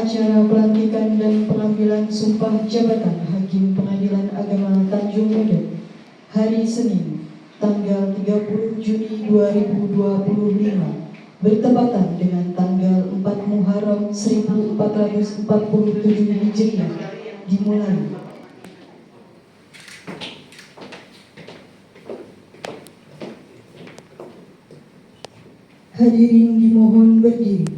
Acara pelantikan dan pengambilan sumpah jabatan Hakim Pengadilan Agama Tanjung Priok hari Senin, tanggal 30 Juni 2025 bertepatan dengan tanggal 4 Muharram 1447 Hijriah dimulai. Hadirin dimohon berdiri.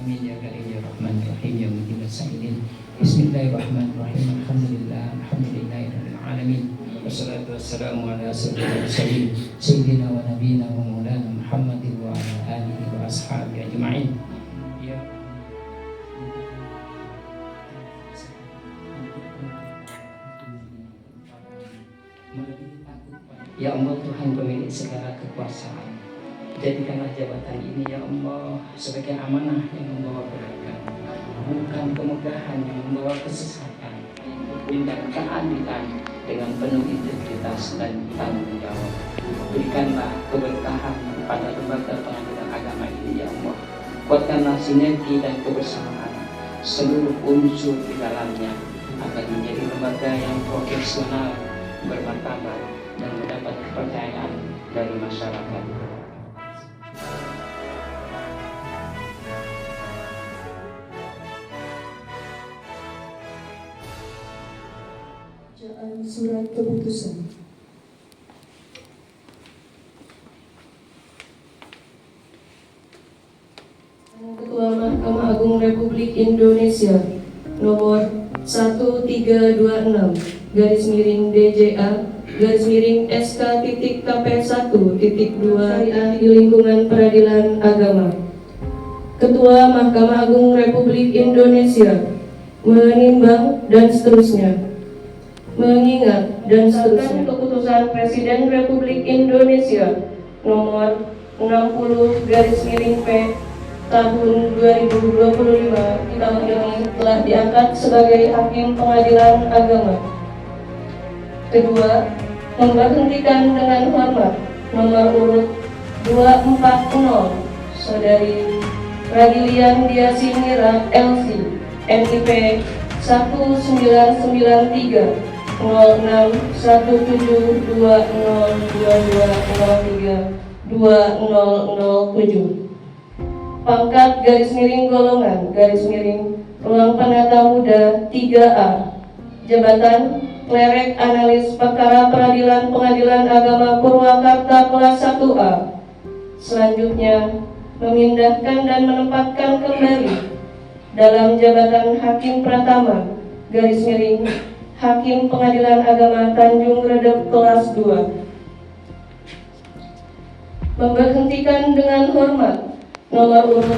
Amin ya karim ya rahman rahim ya mujib as-sa'ilin. Bismillahirrahmanirrahim. Alhamdulillahirabbil alamin. Wassalatu wassalamu ala asyrofil mursalin sayyidina wa nabiyina wa maulana Muhammadin wa ala alihi wa ashabihi ajma'in. Ya Allah, Tuhan pemilik segala kekuasaan, jadikanlah jabatan ini ya Allah sebagai amanah yang membawa berkah, bukan kemudahan yang membawa kesesatan, dan keadilan dengan penuh integritas dan tanggung jawab. Berikanlah keberkahan pada lembaga pengadilan agama ini ya Allah. Kuatkanlah sinergi dan kebersamaan seluruh unsur di dalamnya agar menjadi lembaga yang profesional, bermartabat, dan mendapat kepercayaan dari masyarakat. Bacaan surat keputusan. Ketua Mahkamah Agung Republik Indonesia nomor 1326/DJA/SK.KP1.2 di lingkungan peradilan agama. Ketua Mahkamah Agung Republik Indonesia menimbang dan seterusnya, mengingat dan seterusnya keputusan Presiden Republik Indonesia nomor 60/P tahun 2025 di tahun ini telah diangkat sebagai Hakim Pengadilan Agama. Kedua, memberhentikan dengan hormat nomor urut 240 Saudari Radilian Diasinira LC NIP 1993 06172022032007. Pangkat garis miring golongan garis miring ruang penata muda 3A, jabatan Klerek Analis Perkara Peradilan Pengadilan Agama Purwakarta kelas 1A. Selanjutnya memindahkan dan menempatkan kembali dalam jabatan Hakim Pratama garis miring Hakim Pengadilan Agama Tanjung Redep kelas 2. Memberhentikan dengan hormat nomor urut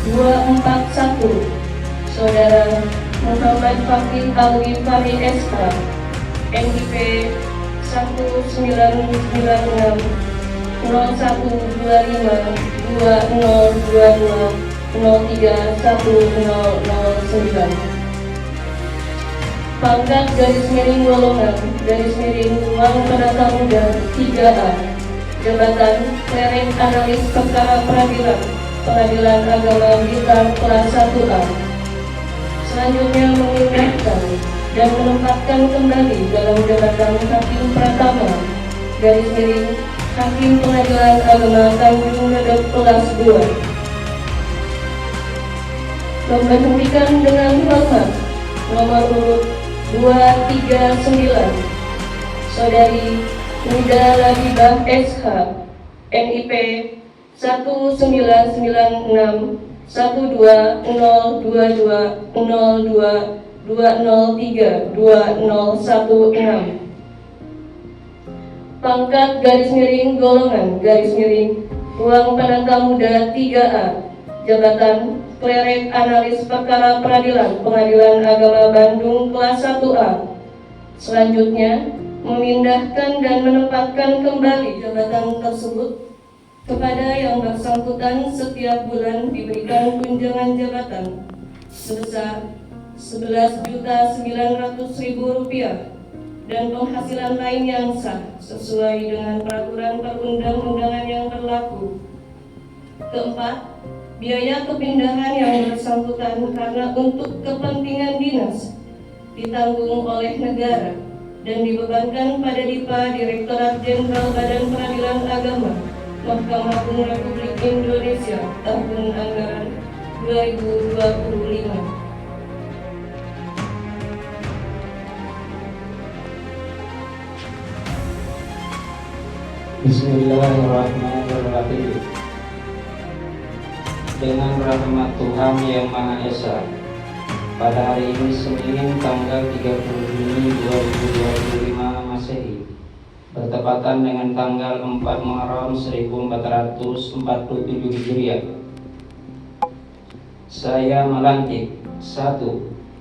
241 Saudara Muhammad Fakih Alwi Fari SK NIP 1996 01252022031009. Pangkat garis miring golongan garis miring ruang penata muda 3A, jabatan Klerek Analis Perkara Peradilan Pengadilan Agama Blitar kelas 1A. Selanjutnya memindahkan dan menempatkan kembali dalam jabatan Hakim Pratama garis miring Hakim Pengadilan Agama Tanjung Redep kelas 2. Memberhentikan dengan hormat nomor urut 239 Saudari Nida Labibah SH NIP 1996 120220220032016. Pangkat garis miring golongan garis miring ruang penata muda 3A, jabatan Klerek Analis Perkara Peradilan Pengadilan Agama Bandung kelas 1A. Selanjutnya memindahkan dan menempatkan kembali jabatan tersebut kepada yang bersangkutan setiap bulan diberikan tunjangan jabatan sebesar Rp11.900.000 dan penghasilan lain yang sah sesuai dengan peraturan perundang-undangan yang berlaku. Keempat, biaya kepindahan yang bersangkutan karena untuk kepentingan dinas ditanggung oleh negara dan dibebankan pada DIPA Direktorat Jenderal Badan Peradilan Agama Mahkamah Agung Republik Indonesia tahun anggaran 2025. Bismillahirrahmanirrahim. Dengan rahmat Tuhan Yang Maha Esa, pada hari ini Senin tanggal 30 Juni 2025 Masehi, bertepatan dengan tanggal 4 Muharram 1447 Hijriah, saya melantik 1.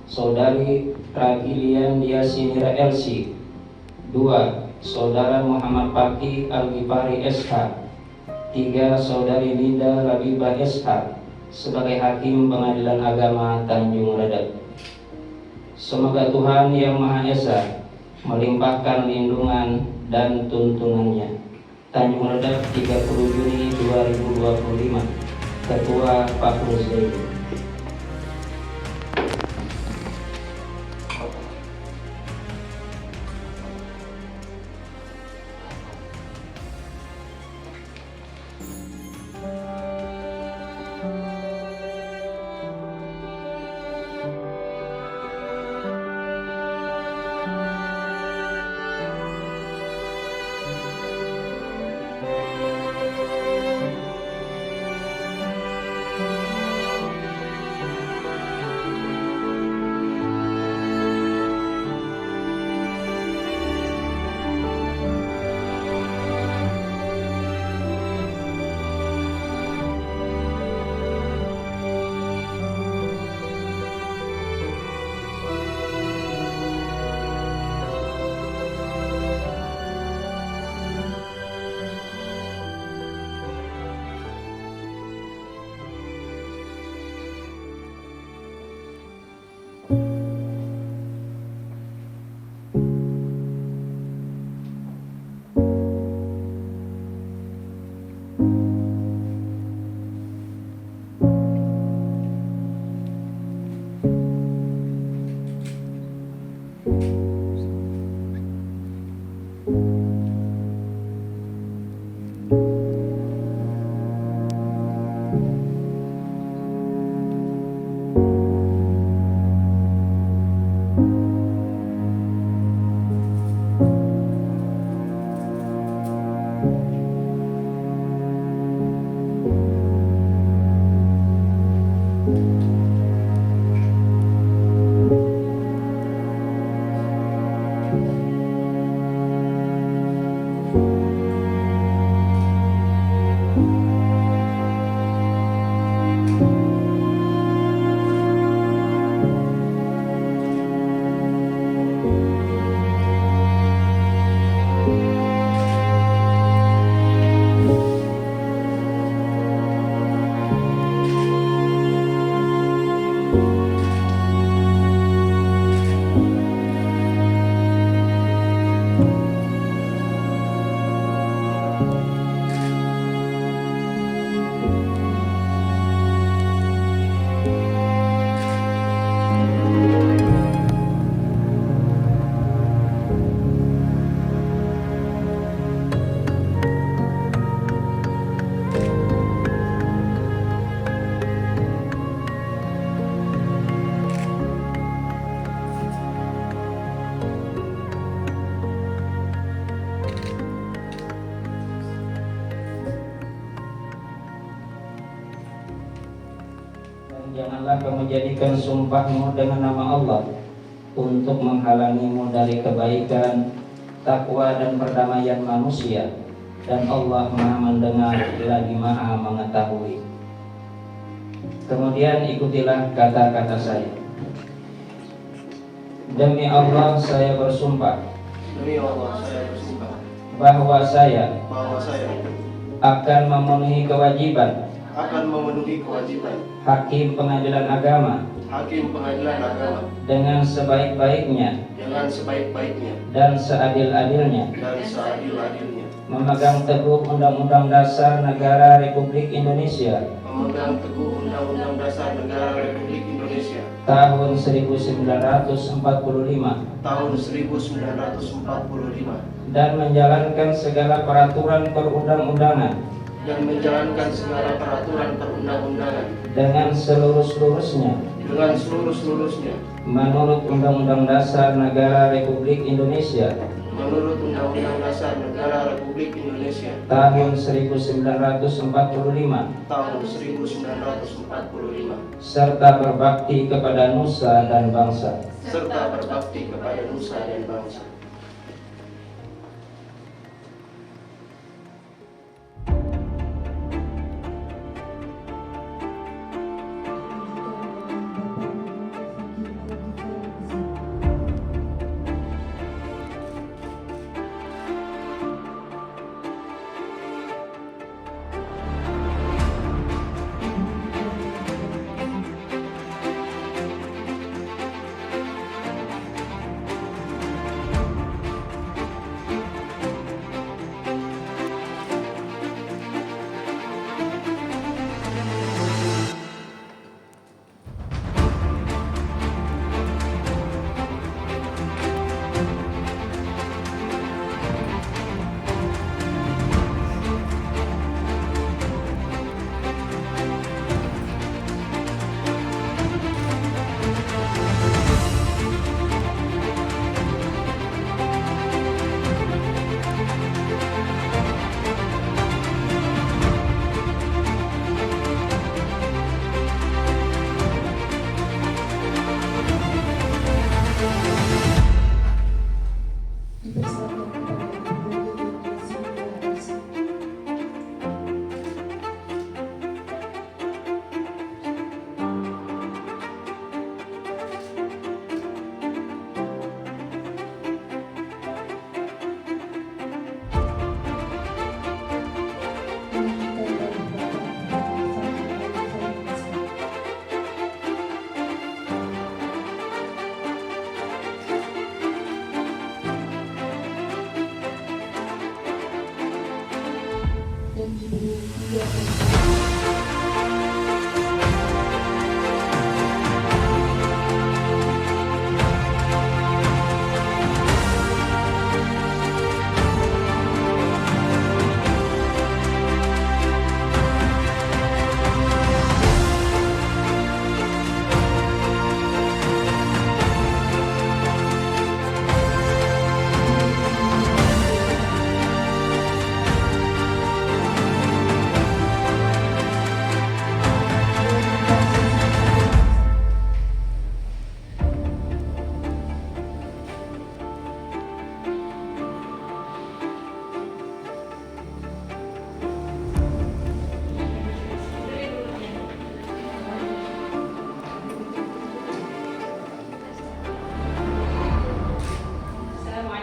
Saudari Radilian Diasinira LC. 2. Saudara Muhammad Fakih Al-Ghifari SH. 3. Saudari Nida Labibah SH sebagai Hakim Pengadilan Agama Tanjung Redep. Semoga Tuhan Yang Maha Esa melimpahkan lindungan dan tuntunannya. Tanjung Redep 30 Juni 2025. Ketua Pak Rusdi. janganlah kamu jadikan sumpahmu dengan nama Allah untuk menghalangimu dari kebaikan, takwa dan perdamaian manusia, dan Allah Maha mendengar lagi Maha mengetahui. Kemudian ikutilah kata-kata saya. Demi Allah saya bersumpah Demi Allah saya bersumpah bahwa saya akan memenuhi kewajiban akan memenuhi kewajiban hakim pengadilan agama hakim pengadilan agama dengan sebaik-baiknya dengan sebaik-baiknya dan seadil-adilnya, dan seadil-adilnya, memegang teguh Undang-Undang Dasar Negara Republik Indonesia memegang teguh Undang-Undang Dasar Negara Republik Indonesia tahun 1945 tahun 1945 dan menjalankan segala peraturan perundang-undangan dan menjalankan segala peraturan perundang-undangan dengan seluruh-seluruhnya seluruh-seluruhnya menurut Undang-Undang Dasar Negara Republik Indonesia menurut Undang-Undang Dasar Negara Republik Indonesia tahun 1945 tahun 1945 serta berbakti kepada nusa dan bangsa. serta berbakti kepada nusa dan bangsa.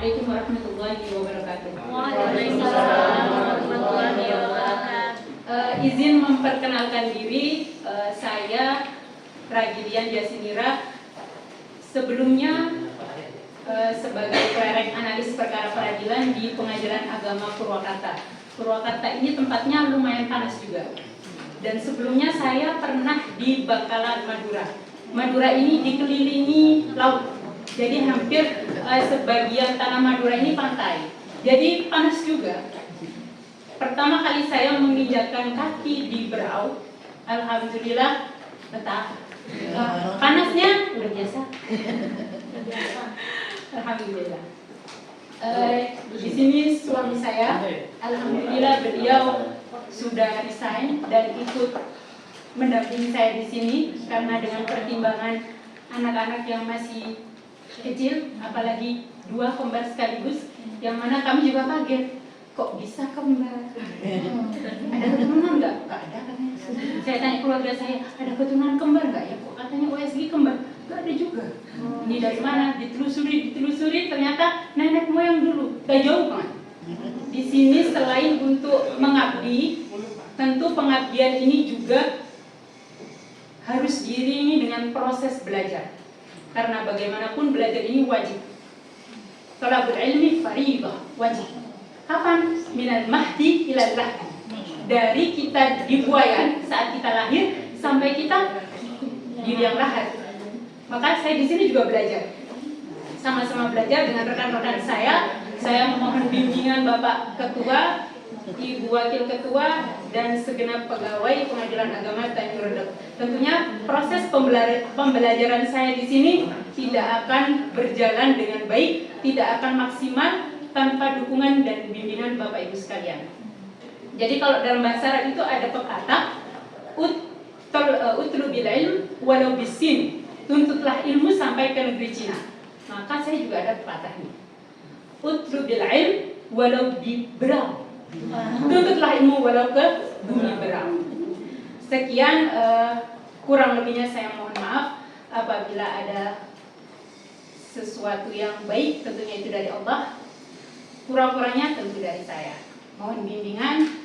Assalamualaikum warahmatullahi wabarakatuh. Waalaikumsalam warahmatullahi wabarakatuh. Izin memperkenalkan diri, saya Ragilian Jasinira. Sebelumnya sebagai klerek analis perkara peradilan di Pengadilan Agama Purwakarta. Purwakarta ini tempatnya lumayan panas juga. Dan sebelumnya saya pernah di Bakalan, Madura. Madura ini dikelilingi laut. Jadi hampir sebagian tanah Madura ini pantai. Jadi panas juga. Pertama kali saya menginjakkan kaki di Berau, alhamdulillah betah. Panasnya udah biasa. Alhamdulillah. Di sini suami saya, alhamdulillah beliau sudah resign dan ikut mendampingi saya di sini karena dengan pertimbangan anak-anak yang masih kecil, apalagi 2 kembar sekaligus, yang mana kami juga kaget, kok bisa kembar? Ada keturunan nggak? Nggak ada katanya. Saya tanya keluarga saya, ada keturunan kembar nggak ya? Kok katanya OSG kembar? Nggak ada juga. Ini dari mana? Ditelusuri, ternyata nenek moyang dulu. Gak jauh banget. Di sini selain untuk mengabdi, tentu pengabdian ini juga harus diiringi dengan proses belajar. Karena bagaimanapun belajar ini wajib. Thalabul ilmi fariidah, wajib. Kapan? Minal mahdi ilal lahdi. Dari kita dibuayan saat kita lahir sampai kita di liang lahat. Maka saya di sini juga belajar. Sama-sama belajar dengan rekan-rekan saya. Saya memohon bimbingan Bapak Ketua, Ibu Wakil Ketua, dan segenap pegawai Pengadilan Agama Tanjung Redep. Tentunya proses pembelajaran saya di sini tidak akan berjalan dengan baik, tidak akan maksimal tanpa dukungan dan bimbingan Bapak Ibu sekalian. Jadi kalau dalam bahasa Arab itu ada pepatah, utlubil ilm walau bisin, tuntutlah ilmu sampai ke negeri Cina. Maka saya juga ada pepatah ini. Utlubil ilm walau bi Berau. Tuntutlah ilmu walau ke bumi Berau. Sekian, kurang lebihnya saya mohon maaf apabila ada sesuatu yang baik, tentunya itu dari Allah. Kurang-kurangnya tentu dari saya. Mohon bimbingan.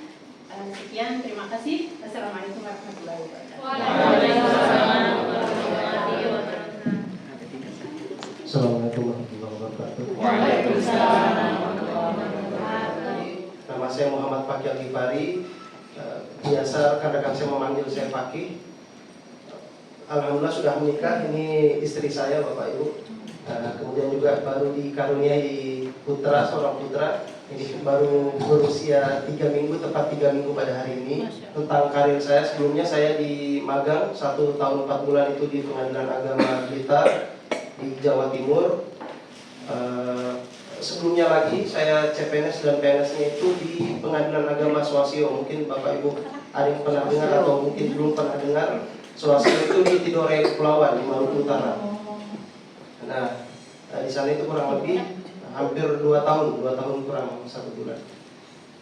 Sekian, terima kasih. Assalamualaikum warahmatullahi wabarakatuh. Assalamualaikum warahmatullahi wabarakatuh. Nama saya Muhammad Fakih Al-Ghifari. Biasa rekan-rekan saya memanggil saya Fakih. Alhamdulillah sudah menikah. Ini istri saya, Bapak Ibu. Kemudian juga baru dikaruniai putra, seorang putra. Ini baru berusia 3 minggu, tepat 3 minggu pada hari ini. Tentang karir saya, sebelumnya saya di magang 1 tahun 4 bulan itu di Pengadilan Agama Blitar di Jawa Timur. Sebelumnya lagi saya CPNS dan PNS-nya itu di Pengadilan Agama Swasio. Mungkin Bapak Ibu ada yang pernah dengar atau mungkin belum pernah dengar. Swasio itu di Tidore Kepulauan, di Maluku Utara. Nah, di sana itu kurang lebih hampir 2 tahun kurang 1 bulan.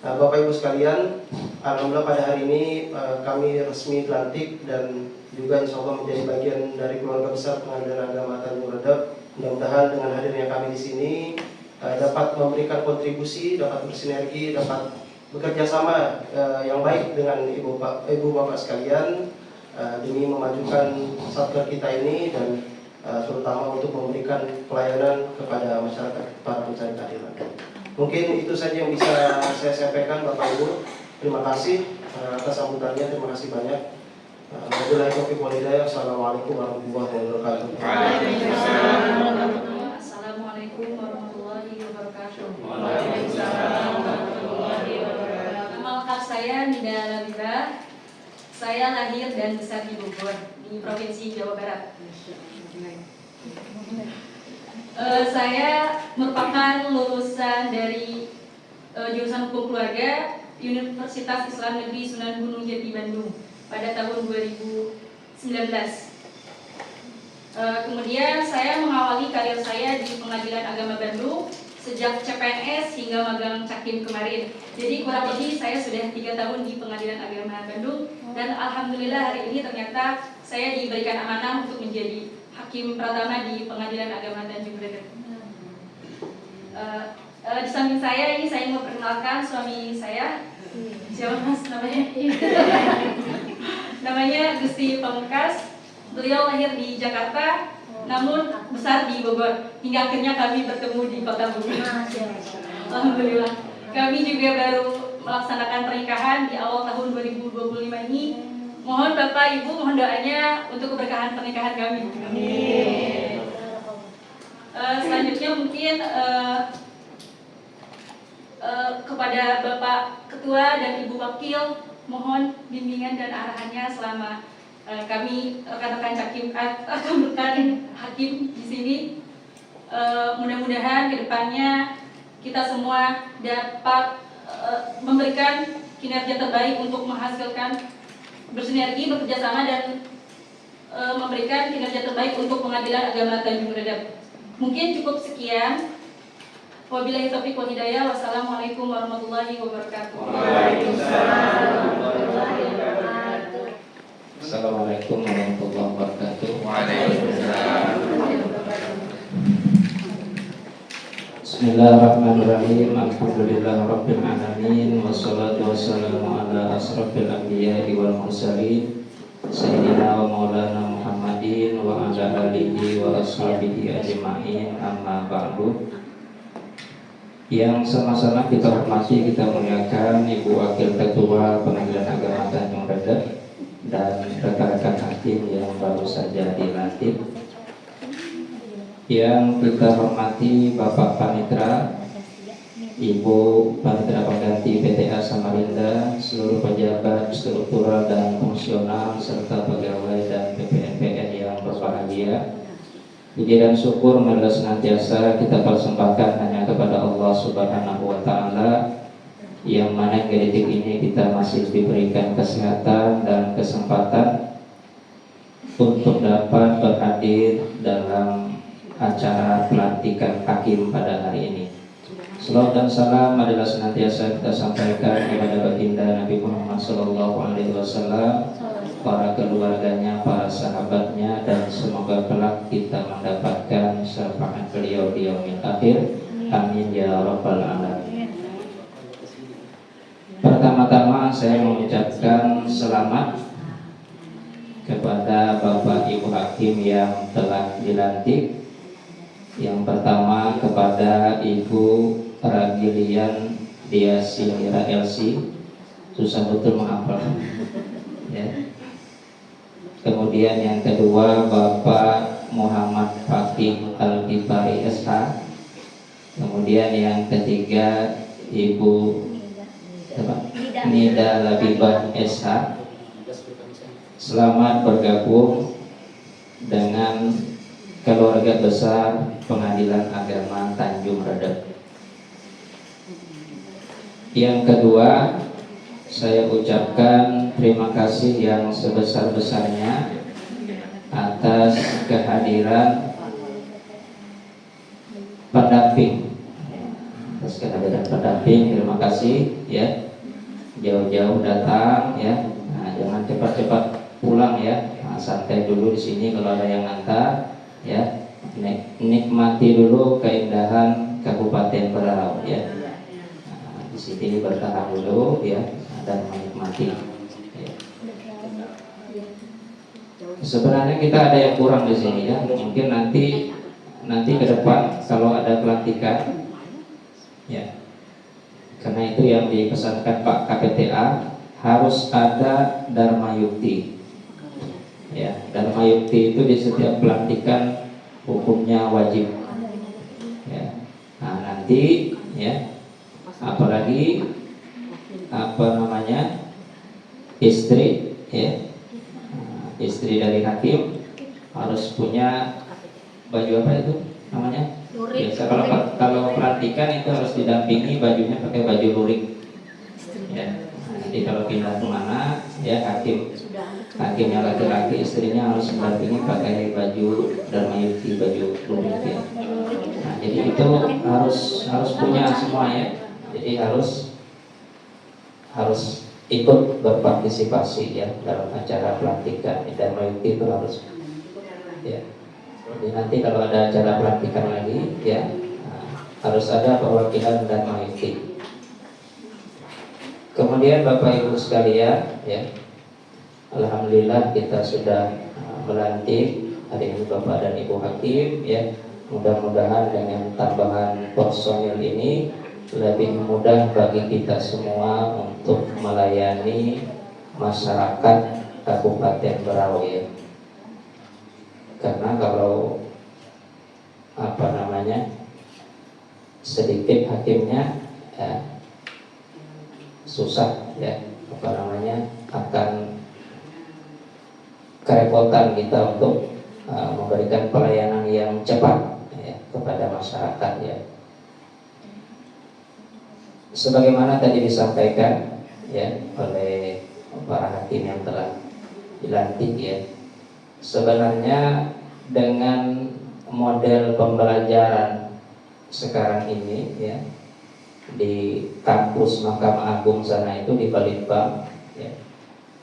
Nah, Bapak Ibu sekalian, alhamdulillah pada hari ini kami resmi dilantik dan juga insya Allah menjadi bagian dari keluarga besar Pengadilan Agama Tanjung Redep. Mudah-mudahan dengan hadirnya kami di sini dapat memberikan kontribusi, dapat bersinergi, dapat bekerja sama yang baik dengan ibu bapak sekalian demi memajukan satker kita ini dan terutama untuk memberikan pelayanan kepada masyarakat para pencari keadilan. Mungkin itu saja yang bisa saya sampaikan, Bapak Ibu. Terima kasih atas sambutannya, terima kasih banyak. Wabillahi taufiq wal hidayah. Assalamualaikum warahmatullahi wabarakatuh. Assalamualaikum warahmatullahi wabarakatuh. Nama saya Nida Labibah. Saya lahir dan besar di Bogor, di Provinsi Jawa Barat. Saya merupakan lulusan dari jurusan Hukum Keluarga Universitas Islam Negeri Sunan Gunung Jati Bandung pada tahun 2019. Kemudian saya mengawali karir saya di Pengadilan Agama Bandung sejak CPNS hingga magang Cakim kemarin. Jadi kurang lebih saya sudah 3 tahun di Pengadilan Agama Bandung dan alhamdulillah hari ini ternyata saya diberikan amanah untuk menjadi Hakim Pratama di Pengadilan Agama Tanjung Redep. Di samping saya ini saya mau perkenalkan suami saya. Siapa Mas namanya? Namanya Gusti Pamungkas. Beliau lahir di Jakarta, namun besar di Bogor. Hingga akhirnya kami bertemu di Kota Bogor. Alhamdulillah. Kami juga baru melaksanakan pernikahan di awal tahun 2025 ini. Mohon Bapak Ibu, mohon doanya untuk keberkahan pernikahan kami. Amin. Selanjutnya mungkin kepada Bapak Ketua dan Ibu Wakil, mohon bimbingan dan arahannya selama kami rekan-rekan hakim di sini. Mudah-mudahan kedepannya kita semua dapat memberikan kinerja terbaik untuk menghasilkan bersinergi, bekerjasama dan memberikan kinerja terbaik untuk Pengadilan Agama Tanjung Redap. Mungkin cukup sekian. Wabillahi taufiq wal hidayah. Wassalamualaikum warahmatullahi wabarakatuh. Assalamualaikum warahmatullahi wabarakatuh. Bismillahirrahmanirrahim. Alhamdulillahirabbil alamin wassalatu wassalamu ala asrofil anbiya'i wal mursalin sayyidina wa maulana Muhammadin wa ala alihi wa ashabihi ajma'in, amma ba'du. Yang sama-sama kita hormati, kita muliakan Ibu Wakil Ketua Pengadilan Agama Tanjung Redap dan rekan-rekan hakim yang baru saja dilantik. Yang kita hormati Bapak Panitra, Ibu Panitra Pengganti PTA Samarinda, seluruh pejabat struktural dan fungsional serta pegawai dan PPNPN yang berbahagia. Puji dan syukur marilah senantiasa kita persembahkan hanya kepada Allah Subhanahu wa Ta'ala, yang mana ke detik ini kita masih diberikan kesehatan dan kesempatan untuk dapat berhadir dalam acara pelantikan hakim pada hari ini. Salawat dan salam marilah senantiasa kita sampaikan kepada baginda Nabi Muhammad SAW, para keluarganya, para sahabatnya, dan semoga kelak kita mendapatkan syafaat beliau di yaumil akhir. Amin ya rabbal alamin. Pertama-tama saya mengucapkan selamat kepada Bapak Ibu Hakim yang telah dilantik. Yang pertama kepada Ibu Ragilian Diasinira LC, susah betul menghafal ya. Kemudian yang kedua Bapak Muhammad Fakih Al-Bibari SH. Kemudian yang ketiga Ibu Nida Labibah SH. Selamat bergabung dengan keluarga besar Pengadilan Agama Tanjung Redap. Yang kedua, saya ucapkan terima kasih yang sebesar-besarnya atas kehadiran pendamping. Atas kehadiran pendamping, terima kasih ya. Jauh-jauh datang ya. Nah, jangan cepat-cepat pulang ya. Nah, santai dulu di sini kalau ada yang ngantar ya. Nikmati dulu keindahan Kabupaten Berau ya. Nah, di sini bertahan dulu ya dan menikmati. Sebenarnya kita ada yang kurang di sini ya. Mungkin nanti ke depan kalau ada pelantikan ya. Karena itu yang dipesankan Pak KPTA harus ada Dharma Yukti. Ya, Dharma Yukti itu di setiap pelantikan hukumnya wajib. Ya. Nah, nanti ya apalagi istri ya, istri dari hakim harus punya baju apa itu namanya? Lurik. Biasa kalau pelantikan itu harus didampingi bajunya pakai baju lurik. Ya. Nanti kalau pindah kemana ya hakimnya laki-laki, istrinya harus mendampingi pakai baju Dharma Yukti, baju lurik ya. Nah, jadi itu harus punya semua ya. Jadi harus ikut berpartisipasi ya dalam acara pelantikan dan Yukti itu harus ya. Jadi nanti kalau ada acara pelantikan lagi ya harus ada perwakilan dan Yukti. Kemudian Bapak Ibu sekalian ya, alhamdulillah kita sudah melantik hari ini Bapak dan Ibu Hakim ya. Mudah-mudahan dengan tambahan personil ini lebih mudah bagi kita semua untuk melayani masyarakat Kabupaten Berau ya. Karena kalau sedikit hakimnya ya, susah ya akan kerepotan kita untuk memberikan pelayanan yang cepat ya, kepada masyarakat ya. Sebagaimana tadi disampaikan ya oleh para hakim yang telah dilantik ya. Sebenarnya dengan model pembelajaran sekarang ini ya, di kampus Mahkamah Agung sana itu di Balitbang ya,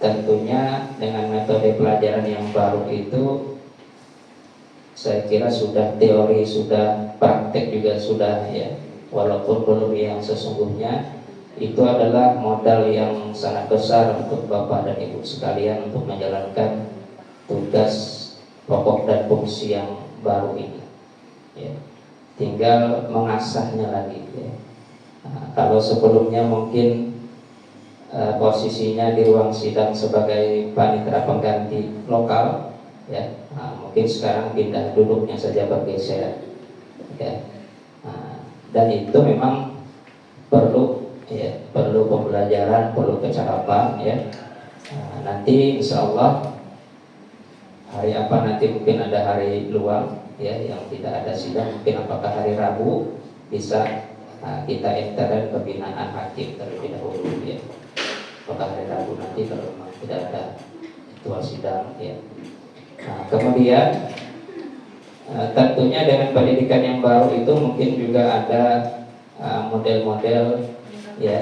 tentunya dengan metode pelajaran yang baru itu saya kira sudah teori, sudah praktek juga sudah ya, walaupun belum yang sesungguhnya. Itu adalah modal yang sangat besar untuk Bapak dan Ibu sekalian untuk menjalankan tugas pokok dan fungsi yang baru ini ya. Tinggal mengasahnya lagi ya. Nah, kalau sebelumnya mungkin posisinya di ruang sidang sebagai panitera pengganti lokal ya, nah, mungkin sekarang pindah duduknya saja bergeser ya. Nah, dan itu memang perlu ya, perlu pembelajaran, perlu kecakapan ya. Nah, nanti insya Allah hari apa nanti, mungkin ada hari luang ya yang tidak ada sidang, mungkin apakah hari Rabu bisa kita intern pembinaan hakim terlebih dahulu ya. Apakah hari Rabu nanti kalau memang tidak ada ketua sidang ya. Nah, kemudian tentunya dengan pendidikan yang baru itu mungkin juga ada model-model ya,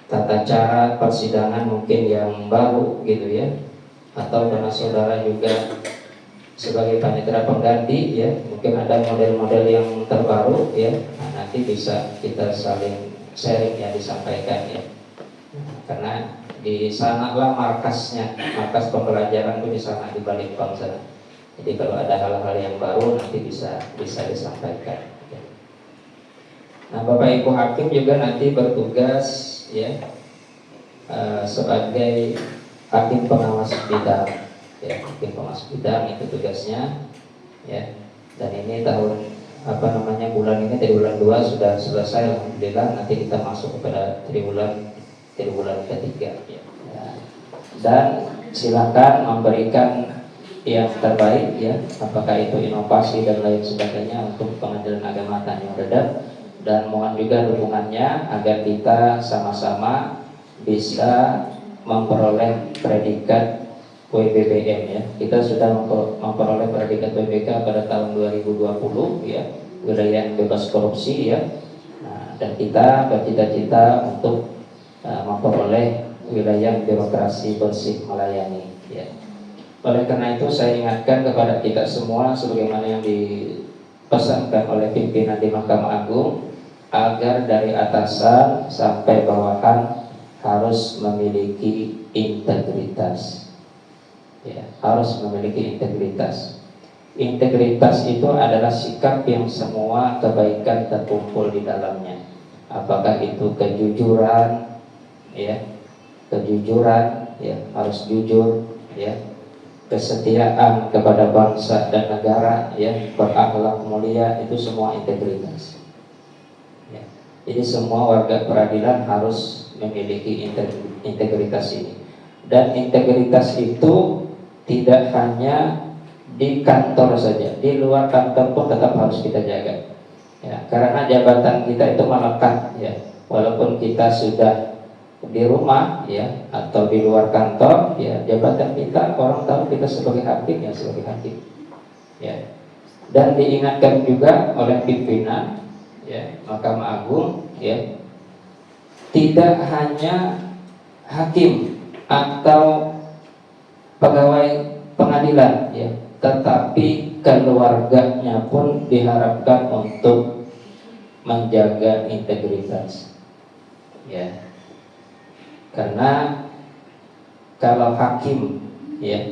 tata cara persidangan mungkin yang baru gitu ya. Atau karena saudara juga sebagai panitera pengganti ya, mungkin ada model-model yang terbaru ya. Nah, nanti bisa kita saling sharing ya, disampaikan ya. Karena di sana lah markas pembelajaran itu di sana, di Balitbang sana. Jadi kalau ada hal-hal yang baru nanti bisa disampaikan. Nah, Bapak Ibu Hakim juga nanti bertugas ya sebagai hakim pengawas bidang ya, hakim pengawas bidang itu tugasnya ya. Dan ini tahun bulan ini dari bulan 2 sudah selesai alhamdulillah, nanti kita masuk kepada triwulan ketiga ya. Dan silakan memberikan yang terbaik ya, apakah itu inovasi dan lain sebagainya untuk Pengadilan Agama Tanjung Redap. Dan mohon juga dukungannya agar kita sama-sama bisa memperoleh predikat WBBM ya. Kita sudah memperoleh predikat WBK pada tahun 2020 ya, wilayah bebas korupsi ya. Nah, dan kita bercita-cita untuk memperoleh wilayah birokrasi bersih melayani ya. Oleh karena itu saya ingatkan kepada kita semua sebagaimana yang dipesankan oleh pimpinan di Mahkamah Agung, agar dari atasan sampai bawahan harus memiliki integritas ya, harus memiliki integritas. Integritas itu adalah sikap yang semua kebaikan terkumpul di dalamnya. Apakah itu kejujuran ya, harus jujur ya, kesetiaan kepada bangsa dan negara ya, berakhlak mulia, itu semua integritas. Jadi semua warga peradilan harus memiliki integritas ini. Dan integritas itu tidak hanya di kantor saja, di luar kantor pun tetap harus kita jaga ya, karena jabatan kita itu melekat ya, walaupun kita sudah di rumah ya atau di luar kantor ya, jabatan kita orang tahu kita sebagai hakim ya, sebagai hakim ya. Dan diingatkan juga oleh pimpinan ya Mahkamah Agung ya, tidak hanya hakim atau pegawai pengadilan ya, tetapi keluarganya pun diharapkan untuk menjaga integritas ya. Karena kalau hakim ya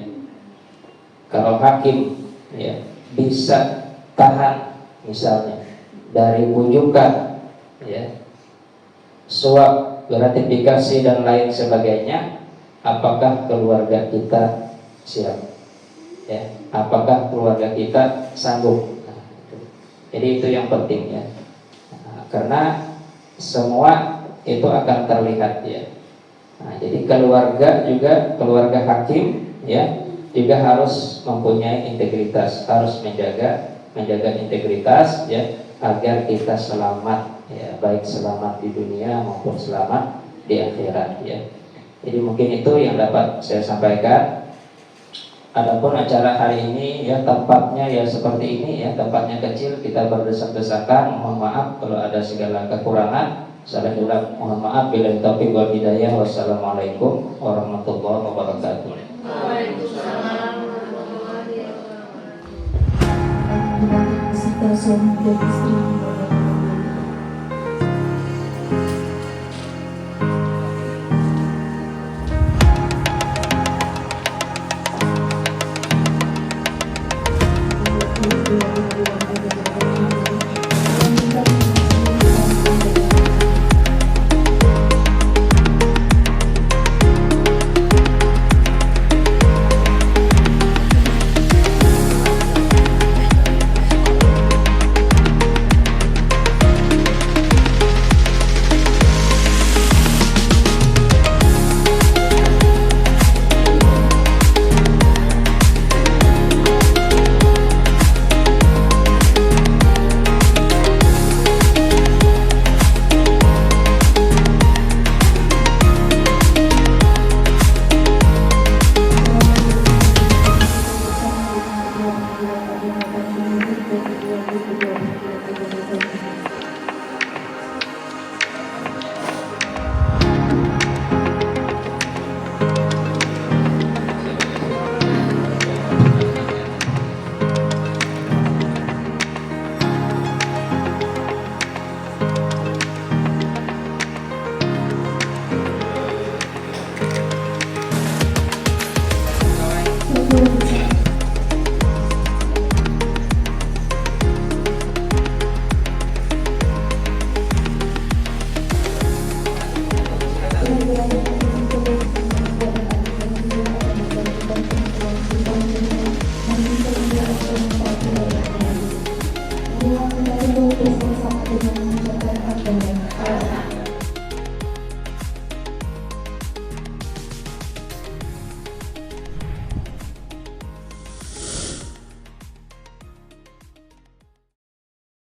bisa tahan misalnya dari bujukan ya, suap, gratifikasi dan lain sebagainya, apakah keluarga kita siap ya, apakah keluarga kita sanggup. Jadi itu yang penting ya. Karena semua itu akan terlihat ya. Jadi keluarga juga, keluarga hakim ya, juga harus mempunyai integritas, harus menjaga integritas ya, agar kita selamat ya, baik selamat di dunia maupun selamat di akhirat ya. Jadi mungkin itu yang dapat saya sampaikan. Adapun acara hari ini ya tempatnya ya seperti ini ya, tempatnya kecil, kita berdesak-desakan. Mohon maaf kalau ada segala kekurangan. Salah ulang, mohon maaf. Bila taufiq wal hidayah. Wassalamualaikum warahmatullahi wabarakatuh. Waalaikumsalam warahmatullahi wabarakatuh. Beserta suami dan istri